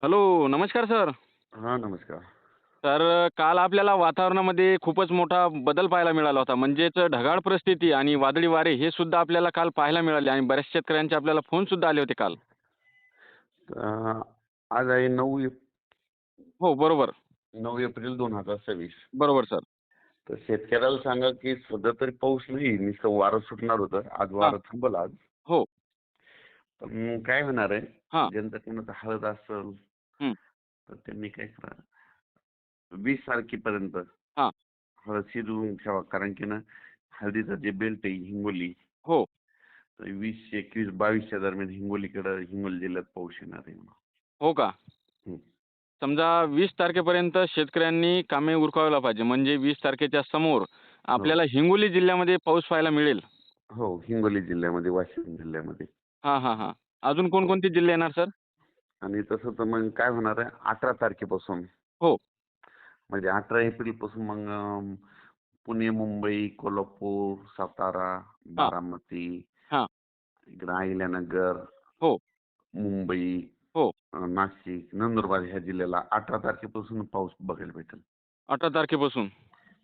Hello, नमस्कार sir. हां, नमस्कार. तर काल आपल्याला वातावरणामध्ये खूपच मोठा बदल पाहायला मिळाला होता. म्हणजेच ढगाळ परिस्थिती आणि वादळी वारे हे सुद्धा आपल्याला काल पाहायला मिळाले आणि बऱ्याच शेतकऱ्यांचे आपल्याला फोन सुद्धा आले होते काल. अ, आज आहे हो, बरोबर. 9 एप्रिल 2026. बरोबर सर. तर शेतकऱ्याला सांगा की सध्या तरी पाऊस नाही. नुसतं वारं सुटणार होतं. आज हां. वारं थांबलं आज. हो. पण काय होणार आहे, हां. ज्यांचं कोणाचं हळद असेल, हं. तर त्यांनी काय करा 20 तारखेपर्यंत हां. हळद शिजवून ठेवा. कारण की ना हळदीचा जे बेल्ट आहे हिंगोली, हो. तर 20, 21, 22च्या दरम्यान हिंगोली जिल्ह्यात पाऊस येणार आहे. हो का? हं. समजा 20 तारखेपर्यंत शेतकऱ्यांनी कामे उरकायला पाहिजे. म्हणजे 20 तारखेच्या समोर हो. आपल्याला हिंगोली जिल्ह्यामध्ये पाऊस पाहायला मिळेल. हो, हिंगोली जिल्ह्यामध्ये, वाशिम जिल्ह्यामध्ये. हां, हां, हां. अजून हो. कोणकोणते जिल्हे येणार सर? आणि तसं तर मग काय होणार आहे 18 तारखेपासून, हो. म्हणजे 18 एप्रिल पासून मग पुणे, मुंबई, कोल्हापूर, सातारा, हां. बारामती, हां. इकडं अहिल्यानगर, हो. मुंबई, हो. नाशिक, नंदुरबार ह्या जिल्ह्याला 18 तारखेपासून पाऊस बघायला भेटेल. 18 तारखेपासून.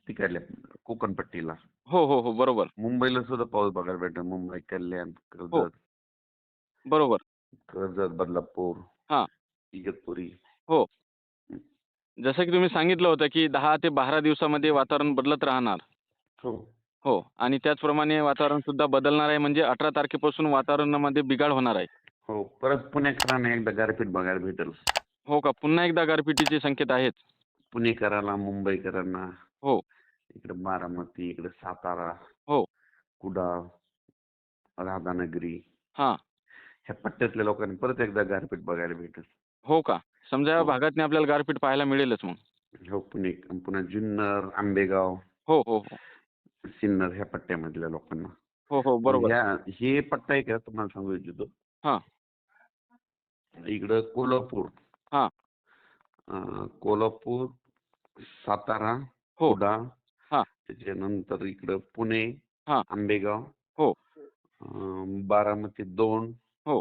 तिकडल्या कोकणपट्टीला. हो, हो, हो. बरोबर. मुंबईला सुद्धा पाऊस बघायला भेटेल. मुंबई, कल्याण, हो. बरोबर. बदलापूर, हां. इगतपुरी. हो. जसं की तुम्ही सांगितलं होतं, की 10 ते 12 दिवसामध्ये वातावरण बदलत राहणार. हो. हो. आणि त्याचप्रमाणे वातावरण सुद्धा बदलणार आहे म्हणजे 18 तारखेपासून वातावरणामध्ये बिघाड होणार आहे. हो. परत पुणेकरांना एकदा गारपीट बघायला भेटेल. हो का? पुन्हा एकदा गारपिटीचे संकेत आहेच. पुणेकरांना, मुंबईकरांना, हो. इकडे बारामती, इकडे सातारा, हो. कुडाळ, राधानगरी हां. ह्या पट्ट्यातल्या लोकांनी परत एकदा गारपीट बघायला भेटेल. हो का? समजा या हो. भागातून आपल्याला गारपीट पाहायला मिळेलच मग. हो, पुन्हा जुन्नर, आंबेगाव, हो, हो, हो. सिन्नर ह्या पट्ट्यामधल्या लोकांना. हो, हो. मग बरोबर. हे पट्टा आहे का तुम्हाला सांगू इच्छितो. हां. इकडं कोल्हापूर, हां. कोल्हापूर, सातारा, हो. कुडाळ, हां. त्याच्यानंतर इकडं पुणे, हां. आंबेगाव, हो. बारामती 2, हो.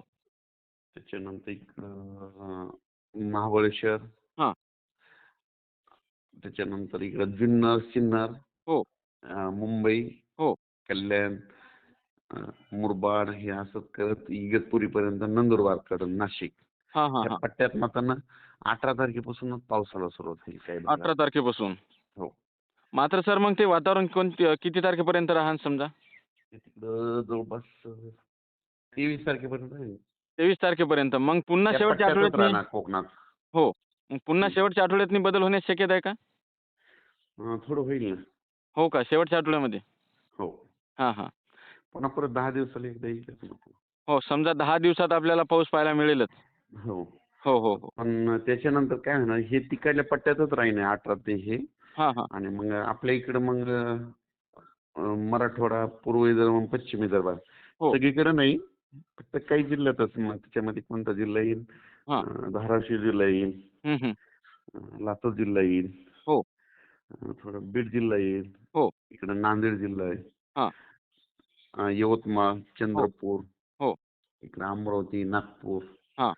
त्याच्यानंतर इकडं महाबळेश्वर, हां. त्याच्यानंतर इकडं जुन्नर, सिन्नर, हो. मुंबई, हो. कल्याण, अ, मुरबाड हे असं करत इगतपुरीपर्यंत नंदुरबारकडं नाशिक हां, हां, ह्या हां. पट्ट्यात मात्र 18 तारखेपासूनच पावसाला सुरुवात होईल काही भागात. 18 तारखेपासून. हो. मात्र सर मग ते वातावरण किती तारखेपर्यंत राहणार समजा? ते तिकडं जवळपास 23 तारखेपर्यंत आहे. 23 तारखेपर्यंत. मग पुन्हा त्या शेवटच्या पट्ट्यातच आठवड्यातनी राहणार कोकणात. हो. मग पुन्हा हं. शेवटच्या आठवड्यातनी बदल होण्याची शक्यता आहे का? थोडं होईल ना. हो का? शेवटच्या आठवड्यामध्ये? हो. हां, हां. पुन्हा परत 10 दिवसाला एकदा येईल. हो, समजा 10 दिवसात आपल्याला पाऊस पाहायला मिळेलच. हो. हो, हो, हो. पण त्याच्यानंतर काय होणार हे तिकडल्या पट्ट्यातच राहील 18 ते हे. हां, हां. आणि मग आपल्या इकडं मग मराठवाडा, पूर्व विदर्भ, पश्चिम विदर्भात हो. सगळीकडे नाही. फक्त काही जिल्ह्यातच मग त्याच्यामध्ये कोणता जिल्हा येईल? हां. धाराशिव जिल्हा येईल, हं, हं. लातूर जिल्हा येईल, हो. थोडं बीड जिल्हा येईल, हो. इकडं नांदेड जिल्हा आहे, हां. यवतमाळ, हो. चंद्रपूर, हो. इकडं अमरावती, नागपूर, हां.